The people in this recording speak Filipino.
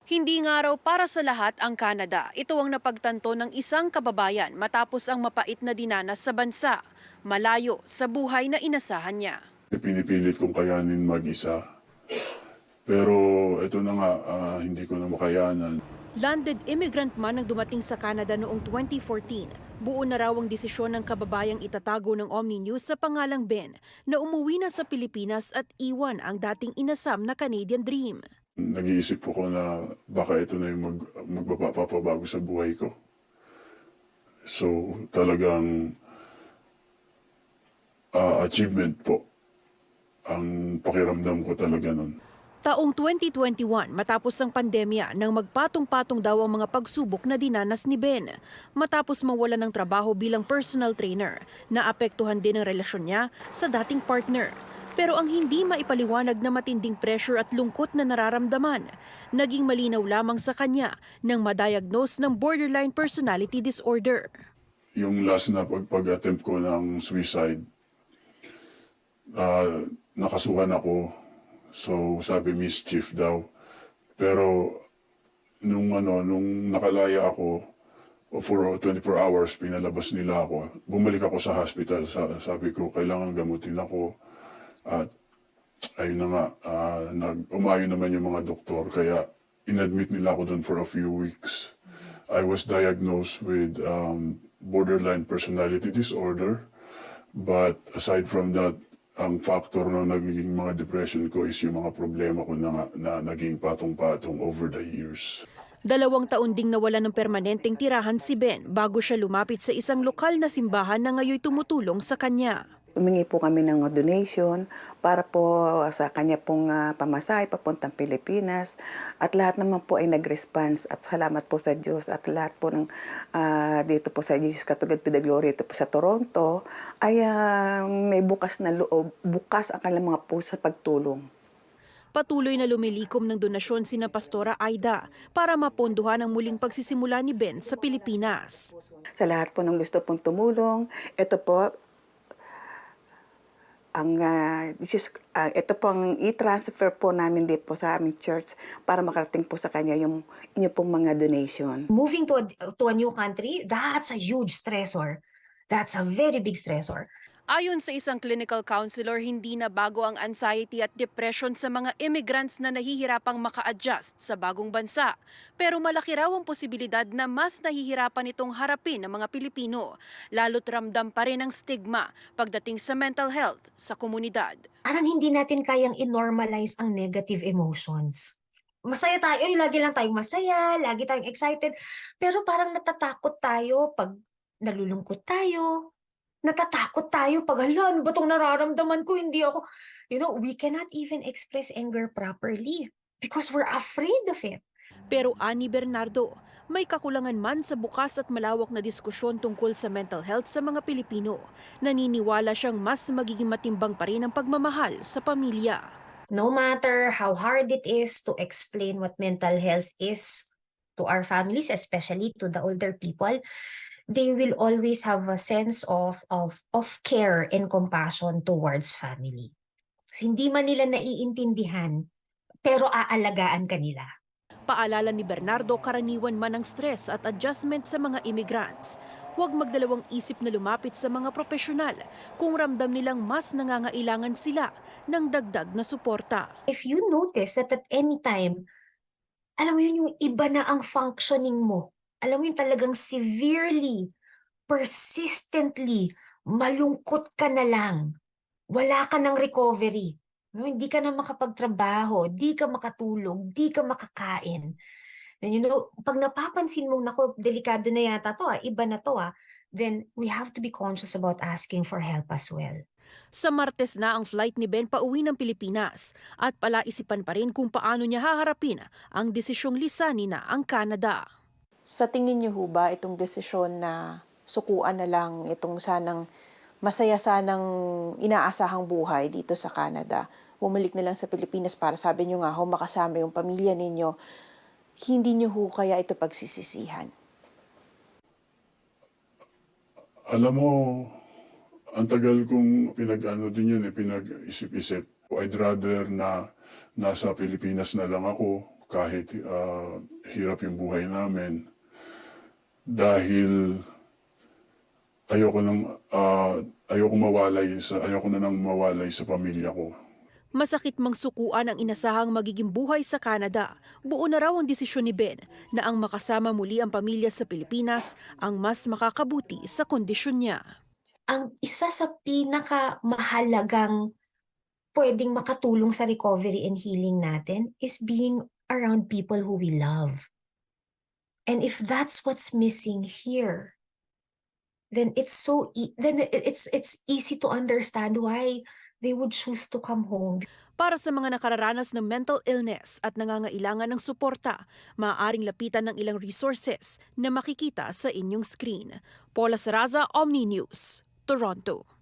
Hindi nga raw para sa lahat ang Canada. Ito ang napagtanto ng isang kababayan matapos ang mapait na dinanas sa bansa. Malayo sa buhay na inasahan niya. Pinipilit kong kayanin mag-isa. Pero ito na nga, hindi ko na makayanan. Landed immigrant man ang dumating sa Canada noong 2014. Buo na raw ang desisyon ng kababayang itatago ng Omni News sa pangalang Ben na umuwi na sa Pilipinas at iwan ang dating inasam na Canadian Dream. Nag-iisip ko na baka ito na yung magpapabago sa buhay ko. So talagang achievement po ang pakiramdam ko talaga nun. Taong 2021 matapos ang pandemya nang magpatong-patong daw ang mga pagsubok na dinanas ni Ben. Matapos mawala ng trabaho bilang personal trainer, naapektuhan din ang relasyon niya sa dating partner. Pero ang hindi maipaliwanag na matinding pressure at lungkot na nararamdaman, naging malinaw lamang sa kanya nang madiagnose ng borderline personality disorder. Yung last na pag-attempt ko ng suicide, nakasuhan ako. So sabi mischief daw. Pero nung nakalaya ako for 24 hours, pinalabas nila ako. Bumalik ako sa hospital. Sabi ko, kailangan gamutin ako. At ayun na nga, umayon naman yung mga doktor. Kaya inadmit nila ako doon for a few weeks. I was diagnosed with borderline personality disorder. But aside from that, ang factor na nagiging mga depression ko is yung mga problema ko na naging patong-patong over the years. 2 taon ding nawala ng permanenteng tirahan si Ben bago siya lumapit sa isang lokal na simbahan na ngayon tumutulong sa kanya. Humingi po kami ng donation para po sa kanya pong pamasahe papuntang Pilipinas. At lahat naman po ay nag-response at salamat po sa Diyos at lahat po ng dito po sa Jesus Catugad Pidagloria dito po sa Toronto ay may bukas na loob, bukas ang kanilang mga puso sa pagtulong. Patuloy na lumilikom ng donasyon sina Pastora Aida para mapondohan ang muling pagsisimula ni Ben sa Pilipinas. Sa lahat po ng gusto pong tumulong, ito po ito pong i-transfer po namin din po sa aming church para makarating po sa kanya yung inyo pong mga donation. Moving to a new country, that's a huge stressor. That's a very big stressor. Ayon sa isang clinical counselor, hindi na bago ang anxiety at depression sa mga immigrants na nahihirapang maka-adjust sa bagong bansa. Pero malaki raw ang posibilidad na mas nahihirapan itong harapin ng mga Pilipino. Lalo't ramdam pa rin ang stigma pagdating sa mental health sa komunidad. Parang hindi natin kayang i-normalize ang negative emotions. Masaya tayo, lagi lang tayong masaya, lagi tayong excited. Pero parang natatakot tayo pag nalulungkot tayo. Natatakot tayo pag, hala, ano ba itong nararamdaman ko? Hindi ako, we cannot even express anger properly because we're afraid of it. Pero ani Bernardo, may kakulangan man sa bukas at malawak na diskusyon tungkol sa mental health sa mga Pilipino. Naniniwala siyang mas magiging matimbang pa rin ang pagmamahal sa pamilya. No matter how hard it is to explain what mental health is to our families, especially to the older people, they will always have a sense of care and compassion towards family. Kasi hindi man nila naiintindihan, pero aalagaan ka nila. Paalala ni Bernardo, karaniwan man ang stress at adjustment sa mga immigrants. Huwag magdalawang isip na lumapit sa mga profesional kung ramdam nilang mas nangangailangan sila ng dagdag na suporta. If you notice that at any time, alam mo yun, yung iba na ang functioning mo. Alam mo yun, talagang severely, persistently, malungkot ka na lang. Wala ka ng recovery. No, hindi ka na makapagtrabaho, di ka makatulog, di ka makakain. Then pag napapansin mong, nako, delikado na yata to, iba na to, then we have to be conscious about asking for help as well. Sa Martes na ang flight ni Ben pauwi ng Pilipinas at palaisipan pa rin kung paano niya haharapin ang desisyong lisanin na ang Canada. Sa tingin niyo ho ba itong desisyon na sukuan na lang itong masaya sanang inaasahang buhay dito sa Canada, bumalik na lang sa Pilipinas para sabi niyo nga ho makasama yung pamilya ninyo, hindi niyo ho kaya ito pagsisisihan? Alam mo, ang tagal kong pinag-isip-isip. I'd rather na nasa Pilipinas na lang ako kahit hirap yung buhay namin. Dahil ayoko na nang mawalay sa pamilya ko. Masakit mang sukuan ang inasahang magiging buhay sa Canada. Buo na raw ang desisyon ni Ben na ang makasama muli ang pamilya sa Pilipinas ang mas makakabuti sa kondisyon niya. Ang isa sa pinakamahalagang pwedeng makatulong sa recovery and healing natin is being around people who we love. And if that's what's missing here, then it's easy to understand why they would choose to come home. Para sa mga nakararanas ng mental illness at nangangailangan ng suporta, maaaring lapitan ng ilang resources na makikita sa inyong screen. Paula Saraza, Omni News, Toronto.